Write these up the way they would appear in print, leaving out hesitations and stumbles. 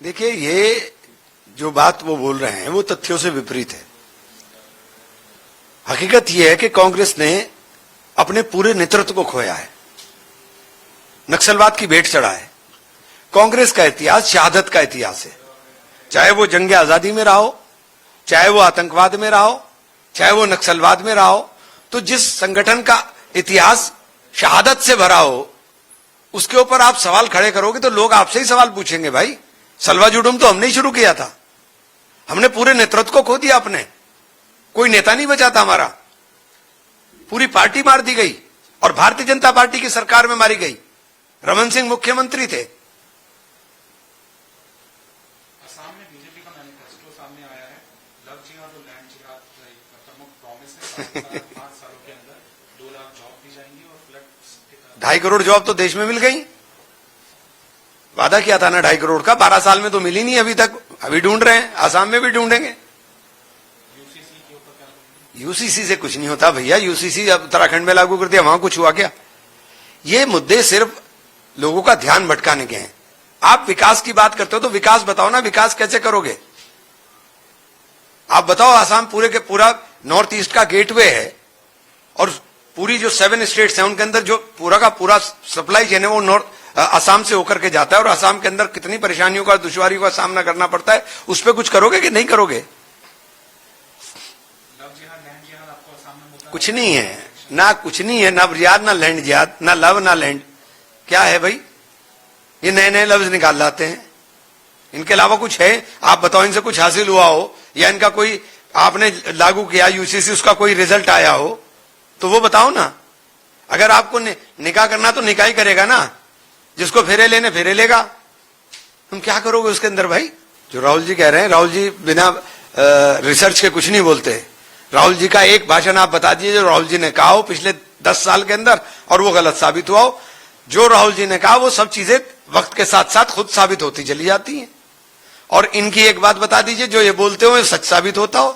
देखिए, ये जो बात वो बोल रहे हैं वो तथ्यों से विपरीत है। हकीकत यह है कि कांग्रेस ने अपने पूरे नेतृत्व को खोया है, नक्सलवाद की भेंट चढ़ा है। कांग्रेस का इतिहास शहादत का इतिहास है, चाहे वो जंग आजादी में रहा हो, चाहे वो आतंकवाद में रहा हो, चाहे वो नक्सलवाद में रहा हो। तो जिस संगठन का इतिहास शहादत से भरा हो उसके ऊपर आप सवाल खड़े करोगे तो लोग आपसे ही सवाल पूछेंगे। भाई, सलवा जुडुम तो हमने ही शुरू किया था, हमने पूरे नेतृत्व को खो दिया, अपने कोई नेता नहीं बचा था हमारा, पूरी पार्टी मार दी गई और भारतीय जनता पार्टी की सरकार में मारी गई। रमन सिंह मुख्यमंत्री थे। असम में बीजेपी का मैनिफेस्टो सामने आया है, लव जिहाद और लैंड जिहाद प्रमुख प्रॉमिस है। 5 सालों के अंदर 2 लाख जॉब दी जाएंगी और फ्लैट 2.5 करोड़ जॉब तो देश में मिल गई। वादा किया था ना 2.5 करोड़ का, 12 साल में तो मिली नहीं अभी तक, अभी ढूंढ रहे हैं, आसाम में भी ढूंढेंगे। यूसीसी से कुछ नहीं होता भैया, यूसीसी अब उत्तराखंड में लागू कर दिया, वहां कुछ हुआ क्या? ये मुद्दे सिर्फ लोगों का ध्यान भटकाने के हैं। आप विकास की बात करते हो तो विकास बताओ ना, विकास कैसे करोगे? आप बताओ, आसाम पूरे के पूरा नॉर्थ ईस्ट का गेटवे है और पूरी जो 7 स्टेट्स हैं उनके अंदर जो पूरा का पूरा सप्लाई चेन है वो नॉर्थ आसाम से होकर के जाता है, और आसाम के अंदर कितनी परेशानियों का, दुश्वारियों का सामना करना पड़ता है। उस पर कुछ करोगे कि नहीं करोगे? कुछ नहीं है ना, कुछ नहीं है ना, जिहाद ना लैंड जिहाद, ना लव ना लैंड। क्या है भाई? ये नए नए लफ्ज निकाल लाते हैं, इनके अलावा कुछ है? आप बताओ, इनसे कुछ हासिल हुआ हो या इनका कोई आपने लागू किया यूसीसी, उसका कोई रिजल्ट आया हो तो वो बताओ ना। अगर आपको निकाह करना तो निकाह ही करेगा ना, जिसको फेरे लेने फेरे लेगा। तुम क्या करोगे उसके अंदर भाई? जो राहुल जी कह रहे हैं, राहुल जी बिना रिसर्च के कुछ नहीं बोलते। राहुल जी का एक भाषण आप बता दीजिए जो राहुल जी ने कहा हो पिछले 10 साल के अंदर और वो गलत साबित हुआ हो। जो राहुल जी ने कहा वो सब चीजें वक्त के साथ साथ खुद साबित होती चली जाती हैं। और इनकी एक बात बता दीजिए, जो ये बोलते हो सच साबित होता हो।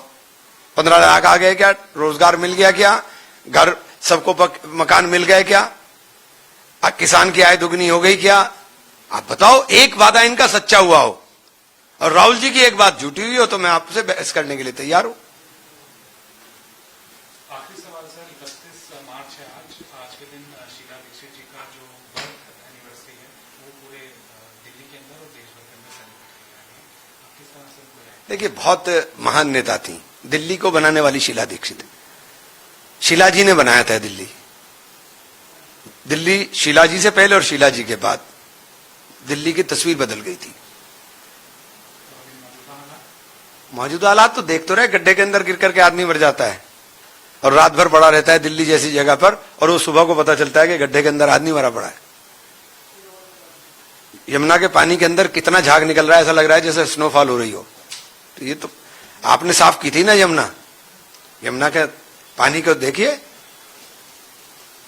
15 लाख आ गए क्या? रोजगार मिल गया क्या? घर सबको मकान मिल गए क्या? किसान की आय दुगनी हो गई क्या? आप बताओ, एक वादा इनका सच्चा हुआ हो और राहुल जी की एक बात झूठी हुई हो तो मैं आपसे बहस करने के लिए तैयार हूं। आखिरी सवाल सर, 31 मार्च है आज के दिन शीला दीक्षित जी का जो बर्थ एनिवर्सरी है वो पूरे दिल्ली के अंदर और देश भर के अंदर सेलिब्रेट किया गया है। देखिए, बहुत महान नेता थी, दिल्ली को बनाने वाली शीला दीक्षित। शीला जी ने बनाया था दिल्ली। दिल्ली शीला जी से पहले और शीला जी के बाद दिल्ली की तस्वीर बदल गई थी। मौजूदा हालात तो देख तो रहे, गड्ढे के अंदर गिर करके आदमी मर जाता है और रात भर पड़ा रहता है दिल्ली जैसी जगह पर, और वो सुबह को पता चलता है कि गड्ढे के अंदर आदमी मरा पड़ा है। यमुना के पानी के अंदर कितना झाग निकल रहा है, ऐसा लग रहा है जैसे स्नोफॉल हो रही हो। तो ये तो आपने साफ की थी ना यमुना, यमुना के पानी को देखिए,